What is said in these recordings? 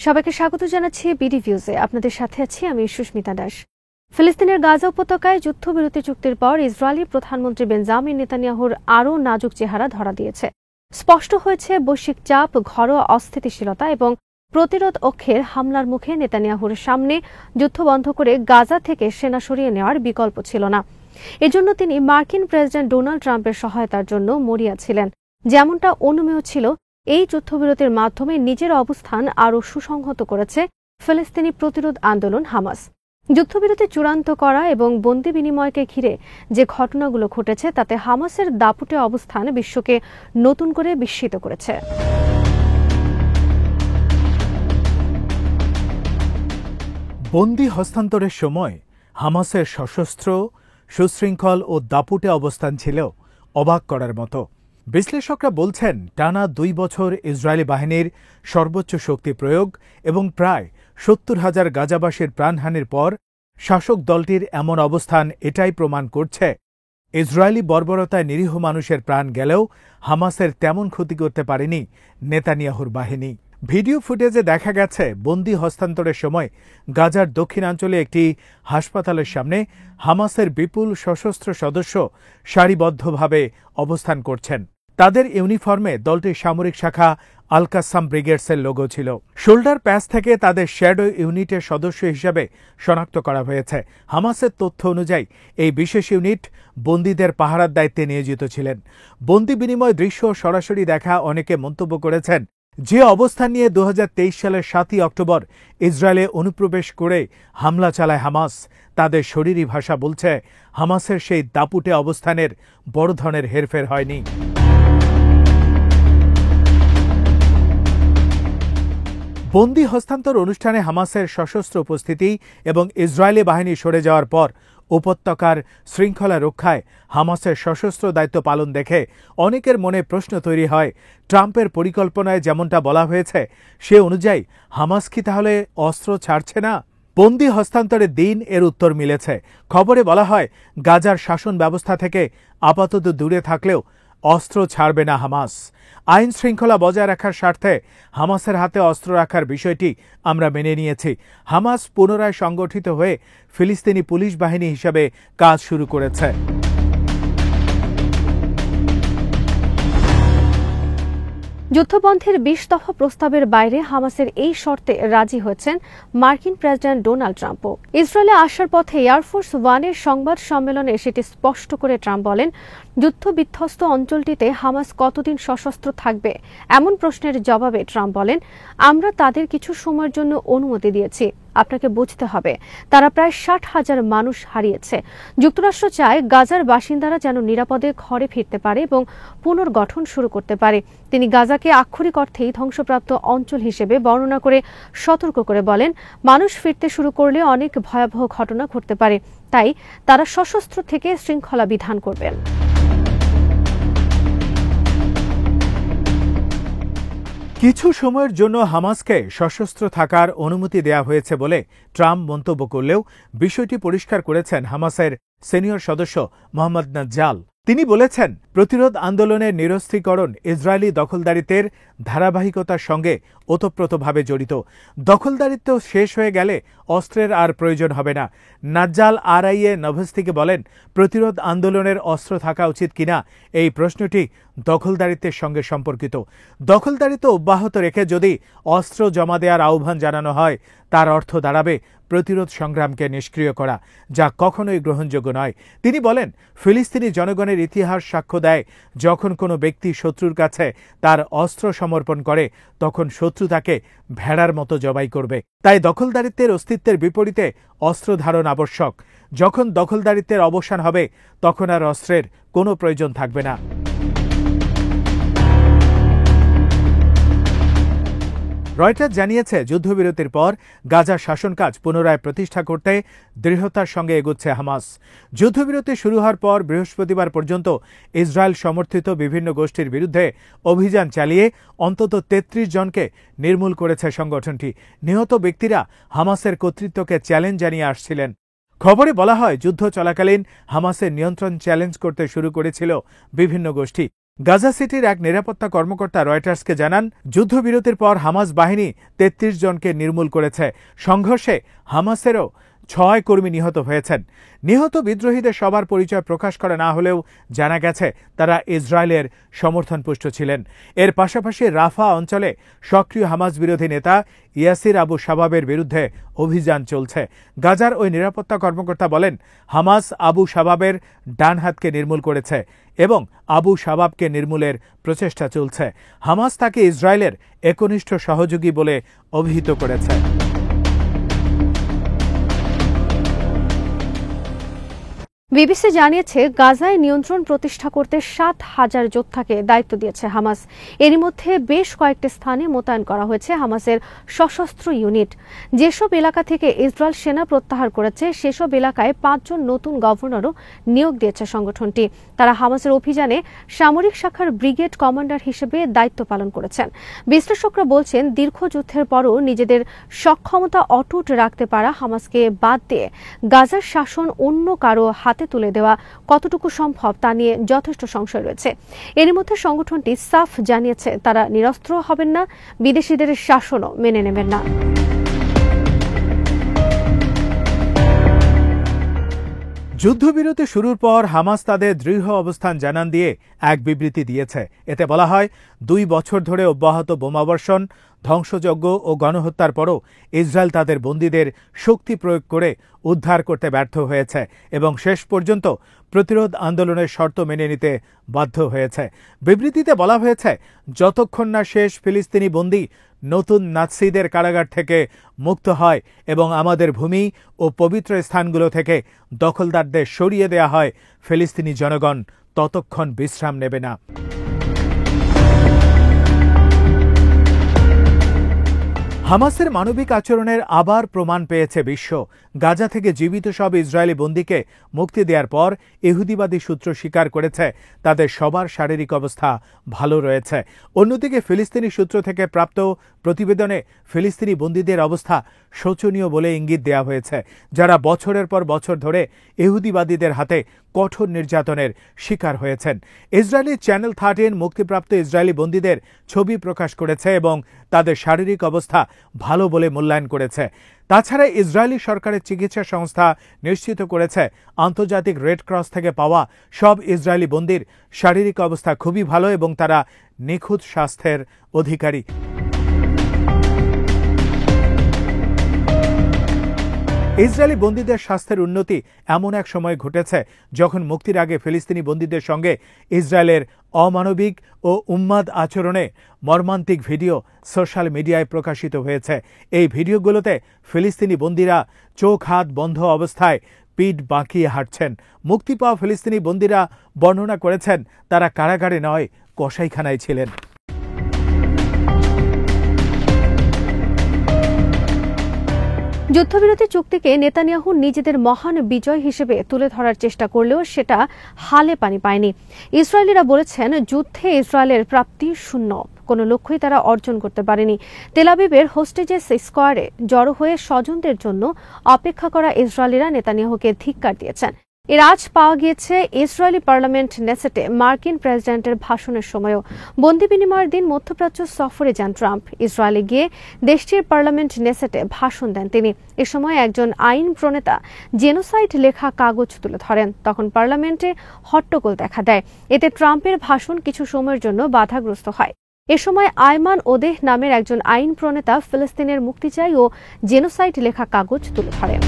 সবাইকে স্বাগত জানাচ্ছি বিডি ভিউজে। আপনাদের সাথে আছি আমি সুস্মিতা দাস। ফিলিস্তিনের গাজা উপত্যকায় যুদ্ধবিরতি চুক্তির পর ইসরায়েলি প্রধানমন্ত্রী বেঞ্জামিন নেতানিয়াহুর আরও নাজুক চেহারা ধরা দিয়েছে। স্পষ্ট হয়েছে বৈশ্বিক চাপ, ঘরোয়া অস্থিতিশীলতা এবং প্রতিরোধ অক্ষের হামলার মুখে নেতানিয়াহুর সামনে যুদ্ধ বন্ধ করে গাজা থেকে সেনা সরিয়ে নেওয়ার বিকল্প ছিল না। এজন্য তিনি মার্কিন প্রেসিডেন্ট ডোনাল্ড ট্রাম্পের সহায়তার জন্য মরিয়া ছিলেন, যেমনটা অনুমেয় ছিল। এই যুদ্ধবিরতির মাধ্যমে নিজের অবস্থান আরও সুসংহত করেছে ফিলিস্তিনি প্রতিরোধ আন্দোলন হামাস। যুদ্ধবিরতি চূড়ান্ত করা এবং বন্দি বিনিময়কে ঘিরে যে ঘটনাগুলো ঘটেছে তাতে হামাসের দাপুটে অবস্থান বিশ্বকে নতুন করে বিস্মিত করেছে। বন্দি হস্তান্তরের সময় হামাসের সশস্ত্র, সুশৃঙ্খল ও দাপুটে অবস্থান ছিল অবাক করার মতো। বিশ্লেষকরা বলছেন, টানা 2 বছর ইসরায়েলি বাহিনীর সর্বোচ্চ শক্তি প্রয়োগ এবং প্রায় 70,000 গাজাবাসীর প্রাণহানির পর শাসক দলটির এমন অবস্থান এটাই প্রমাণ করছে ইসরায়েলি বর্বরতায় নিরীহ মানুষের প্রাণ গেলেও হামাসের তেমন ক্ষতি করতে পারেনি নেতানিয়াহুর বাহিনী। ভিডিও ফুটেজে দেখা গেছে বন্দি হস্তান্তরের সময় গাজার দক্ষিণাঞ্চলে একটি হাসপাতালের সামনে হামাসের বিপুল সশস্ত্র সদস্য সারিবদ্ধভাবে অবস্থান করছেন। তাদের ইউনিফর্মে দলটির সামরিক শাখা আল কাসাম ব্রিগেডসের লোগো ছিল। শোল্ডার প্যাচ থেকে তাদের শ্যাডো ইউনিটের সদস্য হিসেবে শনাক্ত করা হয়েছে। হামাসের তথ্য অনুযায়ী এই বিশেষ ইউনিট বন্দীদের পাহারার দায়িত্বে নিয়োজিত ছিলেন। বন্দি বিনিময় দৃশ্য সরাসরি দেখা অনেকে মন্তব্য করেছেন, যে অবস্থান নিয়ে 2023 সালের 7ই অক্টোবর ইসরায়েলে অনুপ্রবেশ করে হামলা চালায় হামাস, তাদের শরীরী ভাষা বলছে হামাসের সেই দাপুটে অবস্থানের বড় ধরনের হেরফের হয়নি। বন্দি হস্তান্তর অনুষ্ঠানে হামাসের সশস্ত্র উপস্থিতি এবং ইসরায়েলি বাহিনী সরে যাওয়ার পর উপত্যকার শৃঙ্খলা রক্ষায় হামাসের সশস্ত্র দায়িত্ব পালন দেখে অনেকের মনে প্রশ্ন তৈরি হয়, ট্রাম্পের পরিকল্পনায় যেমনটা বলা হয়েছে সে অনুযায়ী হামাস কি তাহলে অস্ত্র ছাড়ছে না? বন্দি হস্তান্তরের দিন এর উত্তর মিলেছে। খবরে বলা হয়, গাজার শাসন ব্যবস্থা থেকে আপাতত দূরে থাকলেও অস্ত্র ছাড়বে না হামাস। আইন শৃঙ্খলা বজায় রাখার স্বার্থে হামাসের হাতে অস্ত্র রাখার বিষয়টি আমরা মেনে নিয়েছি। হামাস পুনরায় সংগঠিত হয়ে ফিলিস্তিনি পুলিশ বাহিনী হিসেবে কাজ শুরু করেছে। যুদ্ধবন্ধের 20 দফা প্রস্তাবের বাইরে হামাসের এই শর্তে রাজি হয়েছেন মার্কিন প্রেসিডেন্ট ডোনাল্ড ট্রাম্পও। ইসরায়েলে আসার পথে এয়ারফোর্স ওয়ানের সংবাদ সম্মেলনে সেটি স্পষ্ট করে ট্রাম্প বলেন, যুদ্ধবিধ্বস্ত অঞ্চলটিতে হামাস কতদিন সশস্ত্র থাকবে এমন প্রশ্নের জবাবে ট্রাম্প বলেন, আমরা তাদের কিছু সময়ের জন্য অনুমতি দিয়েছি। আপনাকে বুঝতে হবে, তারা প্রায় 60,000 মানুষ হারিয়েছে। যুক্তরাষ্ট্র চায় গাজার বাসিন্দারা যেন নিরাপদে ঘরে ফিরতে পারে এবং পুনর্গঠন শুরু করতে পারে। তিনি গাজাকে আক্ষরিক অর্থেই ধ্বংসপ্রাপ্ত অঞ্চল হিসেবে বর্ণনা করে সতর্ক করে বলেন, মানুষ ফিরতে শুরু করলে অনেক ভয়াবহ ঘটনা ঘটতে পারে, তাই তারা সশস্ত্র থেকে শৃঙ্খলা বিধান করবেন। কিছু সময়ের জন্য হামাসকে সশস্ত্র থাকার অনুমতি দেয়া হয়েছে বলে ট্রাম্প মন্তব্য করলেও বিষয়টি পরিষ্কার করেছেন হামাসের সিনিয়র সদস্য মোহাম্মদ নাজ্জাল। তিনি বলেছেন, প্রতিরোধ আন্দোলনের নিরস্ত্রীকরণ ইসরায়েলি দখলদারিত্বের ধারাবাহিকতার সঙ্গে ওতপ্রোতভাবে জড়িত। দখলদারিত্ব শেষ হয়ে গেলে অস্ত্রের আর প্রয়োজন হবে না। নাজ্জাল আরআইএ নভস্তিকে বলেন, প্রতিরোধ আন্দোলনের অস্ত্র থাকা উচিত কিনা এই প্রশ্নটি দখলদারিত্বের সঙ্গে সম্পর্কিত। দখলদারিত্ব অব্যাহত রেখে যদি অস্ত্র জমা দেওয়ার আহ্বান জানানো হয়, তার অর্থ দাঁড়াবে প্রতিরোধ সংগ্রামকে নিষ্ক্রিয় করা, যা কখনোই গ্রহণযোগ্য নয়। তিনি বলেন, ফিলিস্তিনি জনগণের ইতিহাস সাক্ষ্য দেয়, যখন কোনো ব্যক্তি শত্রুর কাছে তার অস্ত্র সমর্পণ করে তখন শত্রু তাকে ভেড়ার মতো জবাই করবে। তাই দখলদারিত্বের অস্তিত্বের বিপরীতে অস্ত্র ধারণ আবশ্যক। যখন দখলদারিত্বের অবসান হবে তখন আর অস্ত্রের কোনো প্রয়োজন থাকবে না। রয়টার্স জানিয়েছে, যুদ্ধবিরতির পর গাজার শাসন কাজ পুনরায় প্রতিষ্ঠা করতে দৃঢ়তার সঙ্গে এগোচ্ছে হামাস। যুদ্ধবিরতি শুরু হওয়ার পর বৃহস্পতিবার পর্যন্ত ইসরায়েল সমর্থিত বিভিন্ন গোষ্ঠীর বিরুদ্ধে অভিযান চালিয়ে অন্তত 33 জনকে নির্মূল করেছে সংগঠনটি। নিহত ব্যক্তিরা হামাসের কর্তৃত্বকে চ্যালেঞ্জ জানিয়ে আসছিলেন। খবরে বলা হয়, যুদ্ধ চলাকালীন হামাসের নিয়ন্ত্রণ চ্যালেঞ্জ করতে শুরু করেছিল বিভিন্ন গোষ্ঠী। গাজা সিটির এক নিরাপত্তা কর্মকর্তা রয়টার্সকে জানান, যুদ্ধবিরতির পর হামাস বাহিনী ৩৩ জনকে নির্মূল করেছে। সংঘর্ষে হামাসেরও ৬ কর্মী নিহত হয়েছেন। নিহত বিদ্রোহীদের সবার পরিচয় প্রকাশ করা না হলেও জানা গেছে তারা ইসরায়েলের সমর্থনপুষ্ট ছিলেন। এর পাশাপাশি রাফা অঞ্চলে সক্রিয় হামাস বিরোধী নেতা ইয়াসির আবু শাবাবের বিরুদ্ধে অভিযান চলছে। গাজার ওই নিরাপত্তা কর্মকর্তা বলেন, হামাস আবু শাবাবের ডান হাতকে নির্মূল করেছে এবং আবু শাবাবকে নির্মূলের প্রচেষ্টা চলছে। হামাস তাকে ইসরায়েলের একনিষ্ঠ সহযোগী বলে অভিহিত করেছে। বিবিসি জানিয়েছে, গাজায় নিয়ন্ত্রণ প্রতিষ্ঠা করতে ৭,০০০ যোদ্ধাকে দায়িত্ব দিয়েছে হামাস। এরই মধ্যে বেশ কয়েকটি স্থানে মোতায়েন করা হয়েছে হামাসের সশস্ত্র ইউনিট। যেসব এলাকা থেকে ইসরায়েল সেনা প্রত্যাহার করেছে সেসব এলাকায় ৫ জন নতুন গভর্নরও নিয়োগ দিয়েছে সংগঠনটি। তারা হামাসের অভিযানে সামরিক শাখার ব্রিগেড কমান্ডার হিসেবে দায়িত্ব পালন করেছেন। বিশ্লেষকরা বলছেন, দীর্ঘ যুদ্ধের পরও নিজেদের সক্ষমতা অটুট রাখতে পারা হামাসকে বাদ দিয়ে গাজার শাসন অন্য কারো হাতে তুলে দেওয়া কতটুকু সম্ভব তা নিয়ে যথেষ্ট সংশয় রয়েছে। এরই মধ্যে সংগঠনটি সাফ জানিয়েছে তারা নিরস্ত্র হবেন না, বিদেশিদের শাসনও মেনে নেবেন না। যুদ্ধবিরতি শুরুর পর হামাস তাদের দৃঢ় অবস্থান জানান দিয়ে এক বিবৃতি দিয়েছে। এতে বলা হয়, ২ বছর ধরে অব্যাহত বোমাবর্ষণ, ধ্বংসযজ্ঞ ও গণহত্যার পরও ইসরায়েল তাদের বন্দীদের শক্তি প্রয়োগ করে উদ্ধার করতে ব্যর্থ হয়েছে এবং শেষ পর্যন্ত প্রতিরোধ আন্দোলনের শর্ত মেনে নিতে বাধ্য হয়েছে। বিবৃতিতে বলা হয়েছে, যতক্ষণ না শেষ ফিলিস্তিনি বন্দী নতুন নাৎসিদের কারাগার থেকে মুক্ত হয় এবং আমাদের ভূমি ও পবিত্র স্থানগুলো থেকে দখলদারদের সরিয়ে দেয়া হয়, ফিলিস্তিনি জনগণ ততক্ষণ বিশ্রাম নেবে না। হামাসের মানবিক আচরণের আবার প্রমাণ পেয়েছে বিশ্ব। গাজা থেকে জীবিত সব ইসরায়েলি বন্দীকে মুক্তি দেওয়ার পর ইহুদিবাদী সূত্র স্বীকার করেছে তাদের সবার শারীরিক অবস্থা ভালো রয়েছে। অন্যদিকে ফিলিস্তিনি সূত্র থেকে প্রাপ্ত প্রতিবেদনে ফিলিস্তিনি বন্দীদের অবস্থা শোচনীয় বলে ইঙ্গিত দেওয়া হয়েছে, যারা বছরের পর বছর ধরে ইহুদিবাদীদের হাতে কঠোর নির্যাতনের শিকার হয়েছেন। ইসরায়েলি চ্যানেল 13 মুক্তিপ্রাপ্ত ইসরায়েলি বন্দীদের ছবি প্রকাশ করেছে এবং তাদের শারীরিক অবস্থা ভালো বলে মূল্যায়ন করেছে। তাছাড়া ইসরায়েলি সরকারের চিকিৎসা সংস্থা নিশ্চিত করেছে আন্তর্জাতিক রেড ক্রস থেকে পাওয়া সব ইসরায়েলি বন্দীর শারীরিক অবস্থা খুবই ভালো এবং তারা নিখুঁত স্বাস্থ্যের অধিকারী। ইসরায়েলি বন্দীদের স্বাস্থ্যের উন্নতি এমন এক সময় ঘটেছে যখন মুক্তির আগে ফিলিস্তিনি বন্দীদের সঙ্গে ইসরায়েলের অমানবিক ও উন্মাদ আচরণে মর্মান্তিক ভিডিও সোশ্যাল মিডিয়ায় প্রকাশিত হয়েছে। এই ভিডিওগুলোতে ফিলিস্তিনি বন্দীরা চোখ হাত বন্ধ অবস্থায় পিঠ বাঁকিয়ে হাঁটছেন। মুক্তি পাওয়া ফিলিস্তিনি বন্দীরা বর্ণনা করেছেন তারা কারাগারে নয়, কসাইখানায় ছিলেন। যুদ্ধবিরতি চুক্তিকে নেতানিয়াহু নিজেদের মহান বিজয় হিসেবে তুলে ধরার চেষ্টা করলেও সেটা হালে পানি পায়নি। ইসরায়েলিরা বলেছেন, যুদ্ধে ইসরায়েলের প্রাপ্তি শূন্য, কোনো লক্ষ্যই তারা অর্জন করতে পারেনি। তেল আবিবের হোস্টেজেস স্কোয়ারে জড়ো হয়ে স্বজনদের জন্য অপেক্ষা করা ইসরায়েলিরা নেতানিয়াহুকে ধিক্কার দিয়েছেন। এর আজ পাওয়া গিয়েছে ইসরায়েলি পার্লামেন্ট নেসেটে মার্কিন প্রেসিডেন্টের ভাষণের সময়ও। বন্দি বিনিময়ের দিন মধ্যপ্রাচ্য সফরে যান ট্রাম্প। ইসরায়েলে গিয়ে দেশটির পার্লামেন্ট নেসেটে ভাষণ দেন তিনি। এ সময় একজন আইন প্রণেতা জেনোসাইড লেখা কাগজ তুলে ধরেন। তখন পার্লামেন্টে হট্টগোল দেখা দেয়। এতে ট্রাম্পের ভাষণ কিছু সময়ের জন্য বাধাগ্রস্ত হয়। এ সময় আয়মান ওদেহ নামের একজন আইন প্রণেতা ফিলিস্তিনের মুক্তি চাই ও জেনোসাইড লেখা কাগজ তুলে ধরেন।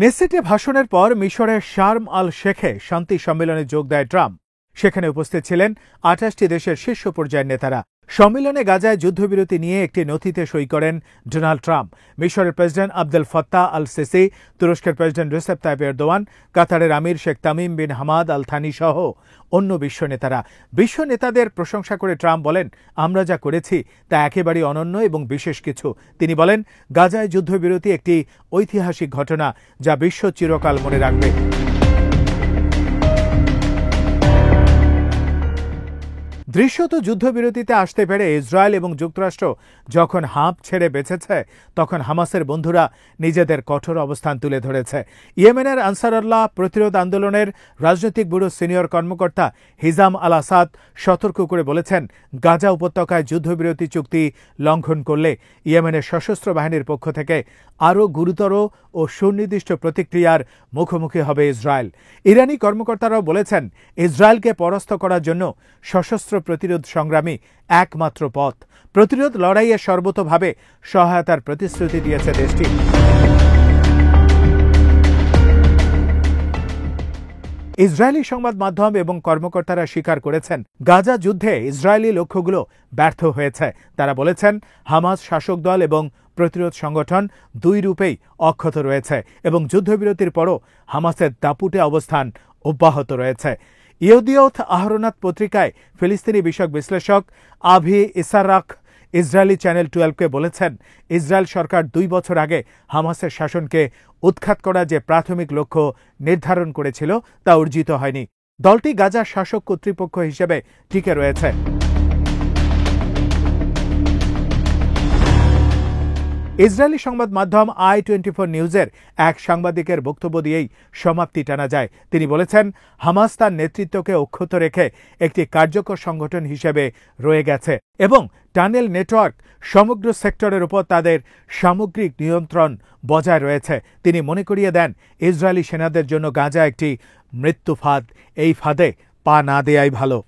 নেসেটে ভাষণের পর মিশরের শার্ম আল শেখে শান্তি সম্মেলনে যোগ দেয় ট্রাম্প। সেখানে উপস্থিত ছিলেন ২৮টি দেশের শীর্ষ পর্যায়ের নেতারা। সম্মেলনে গাজায় যুদ্ধবিরতি নিয়ে একটি নথিতে সই করেন ডোনাল্ড ট্রাম্প। মিশরের president Abdel Fattah al Sisi, তুরস্কের প্রেসিডেন্ট রিসেপ তাইপ এরদোয়ান, কাতারের আমির শেখ Tamim bin Hamad al Thani সহ অন্য বিশ্ব নেতারা। বিশ্ব নেতাদের প্রশংসা করে ট্রাম্প বলেন, আমরা যা করেছি তা একেবারেই অনন্য এবং বিশেষ কিছু। তিনি বলেন, গাজায় যুদ্ধবিরতি একটি ঐতিহাসিক ঘটনা যা বিশ্ব চিরকাল মনে রাখবে। দৃশ্যত যুদ্ধবিরতিতে আসতে পেরে ইসরায়েল এবং যুক্তরাষ্ট্র যখন হাঁপ ছেড়ে বেঁচেছে, তখন হামাসের বন্ধুরা নিজেদের কঠোর অবস্থান তুলে ধরেছে। ইয়েমেনের আনসারুল্লাহ প্রতিরোধ আন্দোলনের রাজনৈতিক ব্যুরোর সিনিয়র কর্মকর্তা হিজাম আল আসাদ সতর্ক করে বলেছেন, গাজা উপত্যকায় যুদ্ধবিরতি চুক্তি লঙ্ঘন করলে ইয়েমেনের সশস্ত্র বাহিনীর পক্ষ থেকে আরও গুরুতর ও সুনির্দিষ্ট প্রতিক্রিয়ার মুখোমুখি হবে ইসরায়েল। ইরানি কর্মকর্তারাও বলেছেন, ইসরায়েলকে পরাস্ত করার জন্য সশস্ত্র প্রতিরোধ সংগ্রামী একমাত্র পথ। প্রতিরোধ লড়াইয়ে সর্বতোভাবে সহায়তার প্রতিশ্রুতি দিয়েছে দেশটি। ইসরায়েলি সংবাদ মাধ্যম এবং কর্মকর্তারা স্বীকার করেছেন, গাজা যুদ্ধে ইসরায়েলি লক্ষ্যগুলো ব্যর্থ হয়েছে। তারা বলেছেন, হামাস শাসক দল এবং প্রতিরোধ সংগঠন দুই রূপেই অক্ষত রয়েছে এবং যুদ্ধবিরতির পরও হামাসের দাপুটে অবস্থান অব্যাহত রয়েছে। ইয়েদিওথ আহরনাত পত্রিকায় ফিলিস্তিনি বিষয়ক বিশ্লেষক আভি ইসারাক ইসরায়েলি চ্যানেল 12কে বলেছেন, ইসরায়েল সরকার 2 বছর আগে হামাসের শাসনকে উৎখাত করা যে প্রাথমিক লক্ষ্য নির্ধারণ করেছিল তা অর্জিত হয়নি। দলটি গাজার শাসক কর্তৃপক্ষ হিসেবে টিকে রয়েছে। ইসরায়েলি সংবাদ মাধ্যম i24 নিউজের এক সাংবাদিকের বক্তব্য দিয়েই সমাপ্তি টানা যায়। তিনি বলেছেন, হামাস তার নেতৃত্বকে অক্ষত রেখে একটি কার্যকর সংগঠন হিসেবে রয়ে গেছে এবং টানেল নেটওয়ার্ক সমগ্র সেক্টরের উপর তাদের সামগ্রিক নিয়ন্ত্রণ বজায় রয়েছে। তিনি মনে করিয়ে দেন, ইসরায়েলি সেনাদের জন্য গাজা একটি মৃত্যু ফাঁদ, এই ফাঁদে পা না দেয়াই ভালো।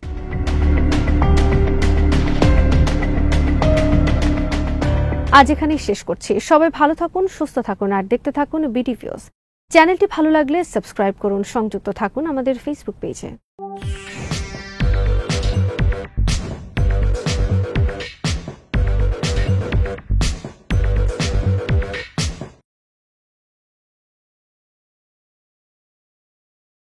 আজ এখানেই শেষ করছি। সবাই ভালো থাকুন, সুস্থ থাকুন আর দেখতে থাকুন বিডি ভিউজ। চ্যানেলটি ভালো লাগলে সাবস্ক্রাইব করুন, সংযুক্ত থাকুন আমাদের ফেসবুক পেজে।